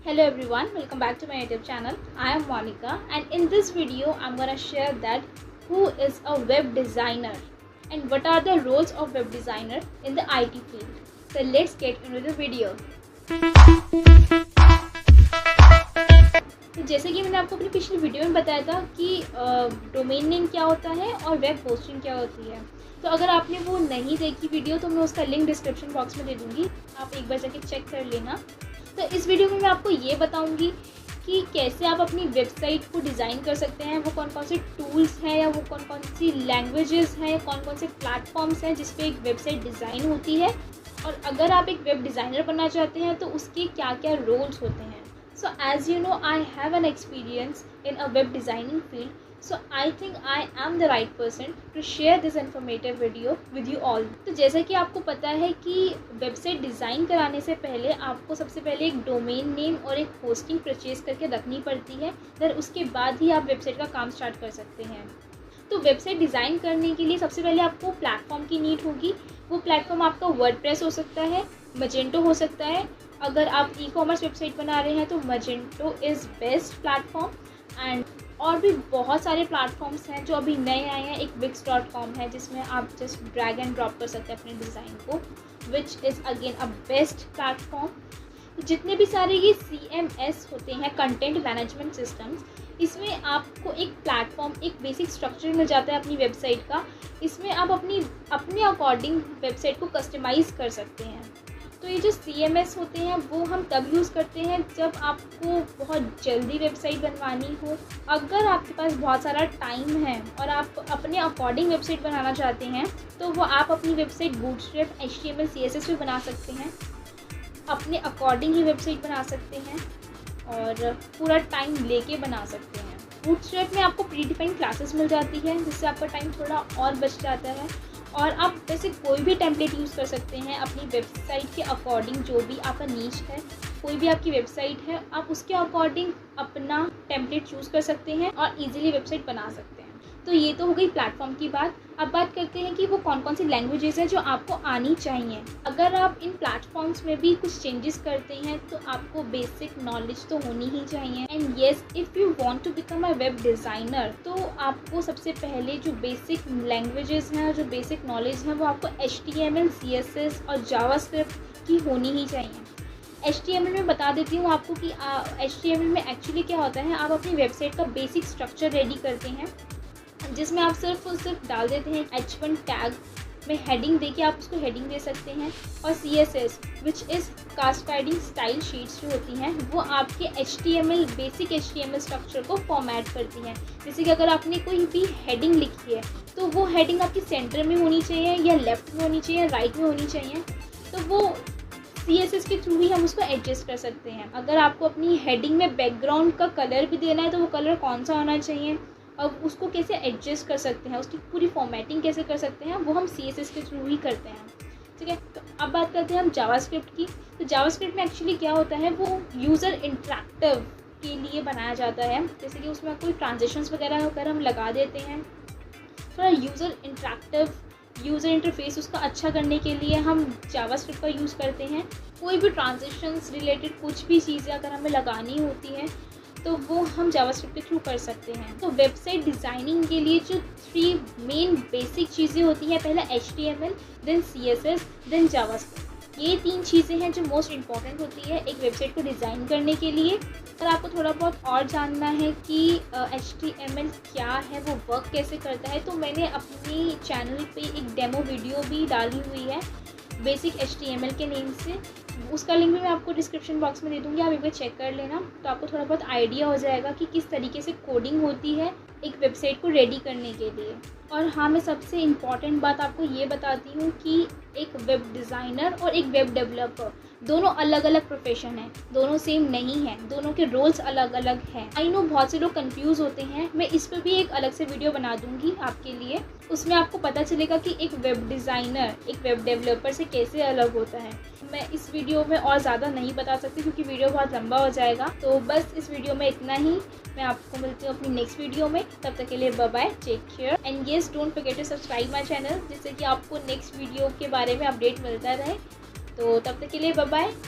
Hello everyone, welcome back to my YouTube channel. I am Monika and in this video I'm gonna share that who is a web designer and what are the roles of web designer in the IT field. So let's get into the video. तो जैसे कि मैंने आपको अपनी पिछली video में बताया था कि डोमेन नेम क्या होता है और वेब होस्टिंग क्या होती है। तो अगर आपने वो नहीं देखी वीडियो तो मैं उसका लिंक डिस्क्रिप्शन बॉक्स में दे दूँगी, आप एक बार जाके चेक कर लेना। तो इस वीडियो में मैं आपको ये बताऊंगी कि कैसे आप अपनी वेबसाइट को डिज़ाइन कर सकते हैं, वो कौन कौन से टूल्स हैं या वो कौन कौन सी लैंग्वेजेस हैं, कौन कौन से प्लेटफॉर्म्स हैं जिस पे एक वेबसाइट डिज़ाइन होती है, और अगर आप एक वेब डिज़ाइनर बनना चाहते हैं तो उसके क्या क्या रोल्स होते हैं। So as you know I have an experience in a web designing field, so I think I am the right person to share this informative video with you all। तो जैसा कि आपको पता है कि वेबसाइट डिज़ाइन कराने से पहले आपको सबसे पहले एक डोमेन नेम और एक होस्टिंग परचेज करके रखनी पड़ती है, फिर उसके बाद ही आप वेबसाइट का काम स्टार्ट कर सकते हैं। तो वेबसाइट डिज़ाइन करने के लिए सबसे पहले आपको प्लेटफॉर्म की नीड होगी। वो प्लेटफॉर्म आपका वर्डप्रेस हो सकता है, मजेंटो हो सकता है। अगर आप ई-कॉमर्स वेबसाइट बना रहे हैं तो Magento is best platform. And और भी बहुत सारे प्लेटफॉर्म्स हैं जो अभी नए आए हैं। एक wix.com है जिसमें आप जस्ट ड्रैग एंड ड्रॉप कर सकते हैं अपने डिज़ाइन को, which is again a best platform. जितने भी सारे ये CMS होते हैं, कंटेंट मैनेजमेंट सिस्टम्स, इसमें आपको एक प्लेटफॉर्म, एक बेसिक स्ट्रक्चर मिल जाता है अपनी वेबसाइट का। इसमें आप अपने अकॉर्डिंग वेबसाइट को कस्टमाइज़ कर सकते हैं। तो ये जो CMS होते हैं वो हम तब यूज़ करते हैं जब आपको बहुत जल्दी वेबसाइट बनवानी हो। अगर आपके पास बहुत सारा टाइम है और आप अपने अकॉर्डिंग वेबसाइट बनाना चाहते हैं तो वो आप अपनी वेबसाइट बूटस्ट्रैप HTML CSS में बना सकते हैं, अपने अकॉर्डिंग ही वेबसाइट बना सकते हैं और पूरा टाइम लेके बना सकते हैं। बूटस्ट्रैप में आपको प्री डिफाइंड क्लासेस मिल जाती है जिससे आपका टाइम थोड़ा और बच जाता है, और आप वैसे कोई भी टेम्पलेट यूज़ कर सकते हैं अपनी वेबसाइट के अकॉर्डिंग। जो भी आपका नीच है, कोई भी आपकी वेबसाइट है, आप उसके अकॉर्डिंग अपना टेम्पलेट चूज़ कर सकते हैं और इजीली वेबसाइट बना सकते हैं। तो ये तो हो गई प्लेटफॉर्म की बात। अब बात करते हैं कि वो कौन कौन सी लैंग्वेजेस हैं जो आपको आनी चाहिए। अगर आप इन प्लेटफॉर्म्स में भी कुछ चेंजेस करते हैं तो आपको बेसिक नॉलेज तो होनी ही चाहिए। And yes, if you want to become a web designer तो आपको सबसे पहले जो बेसिक लैंग्वेजेस हैं, जो बेसिक नॉलेज है, वो आपको HTML CSS और जावास्क्रिप्ट की होनी ही चाहिए। HTML में बता देती हूँ आपको कि HTML में एक्चुअली क्या होता है। आप अपनी वेबसाइट का बेसिक स्ट्रक्चर रेडी करते हैं जिसमें आप सिर्फ और सिर्फ डाल देते हैं H1 टैग में हेडिंग देके आप उसको हेडिंग दे सकते हैं। और CSS which is cascading style sheets जो होती हैं वो आपके HTML बेसिक HTML स्ट्रक्चर को फॉर्मेट करती हैं। जैसे कि अगर आपने कोई भी हेडिंग लिखी है तो वो हेडिंग आपकी सेंटर में होनी चाहिए या लेफ़्ट में होनी चाहिए या राइट में होनी चाहिए, तो वो CSS के थ्रू ही हम उसको एडजस्ट कर सकते हैं। अगर आपको अपनी हेडिंग में बैकग्राउंड का कलर भी देना है तो वो कलर कौन सा होना चाहिए, अब उसको कैसे एडजस्ट कर सकते हैं, उसकी पूरी फॉर्मेटिंग कैसे कर सकते हैं, वो हम CSS के थ्रू ही करते हैं। ठीक है, तो अब बात करते हैं हम जावास्क्रिप्ट की। तो जावास्क्रिप्ट में एक्चुअली क्या होता है, वो यूज़र इंटरेक्टिव के लिए बनाया जाता है। जैसे कि उसमें कोई ट्रांजेक्शन्स वगैरह अगर हम लगा देते हैं, थोड़ा यूज़र इंटरफेस उसका अच्छा करने के लिए हम जावास्क्रिप्ट का यूज़ करते हैं। कोई भी ट्रांजेक्शन्स रिलेटेड कुछ भी चीज़ें अगर हमें लगानी होती हैं तो वो हम जावास्क्रिप्ट के थ्रू कर सकते हैं। तो वेबसाइट डिज़ाइनिंग के लिए जो 3 मेन बेसिक चीज़ें होती हैं, पहला HTML, then CSS, then JavaScript. ये 3 चीज़ें हैं जो मोस्ट इम्पॉर्टेंट होती है एक वेबसाइट को डिज़ाइन करने के लिए। अगर आपको थोड़ा बहुत और जानना है कि HTML क्या है, वो वर्क कैसे करता है, तो मैंने अपनी चैनल पे एक डेमो वीडियो भी डाली हुई है बेसिक HTML के नेम से। उसका लिंक भी मैं आपको डिस्क्रिप्शन बॉक्स में दे दूँगी, आप एक बार चेक कर लेना, तो आपको थोड़ा बहुत आइडिया हो जाएगा कि किस तरीके से कोडिंग होती है एक वेबसाइट को रेडी करने के लिए। और हाँ, मैं सबसे इम्पॉर्टेंट बात आपको ये बताती हूँ कि एक वेब डिज़ाइनर और एक वेब डेवलपर दोनों अलग अलग प्रोफेशन हैं, दोनों सेम नहीं हैं, दोनों के रोल्स अलग अलग हैं। आई नो बहुत से लोग कंफ्यूज होते हैं, मैं इस पर भी एक अलग से वीडियो बना दूंगी आपके लिए। उसमें आपको पता चलेगा कि एक वेब डिज़ाइनर एक वेब डेवलपर से कैसे अलग होता है। मैं इस वीडियो में और ज़्यादा नहीं बता सकती क्योंकि वीडियो बहुत लंबा हो जाएगा। तो बस इस वीडियो में इतना ही। मैं आपको मिलती हूँ अपनी नेक्स्ट वीडियो में, तब तक के लिए bye bye, take care and yes, don't forget to subscribe my channel जिससे कि आपको नेक्स्ट वीडियो के बारे में अपडेट मिलता रहे। तो तब तक के लिए बाय बाय।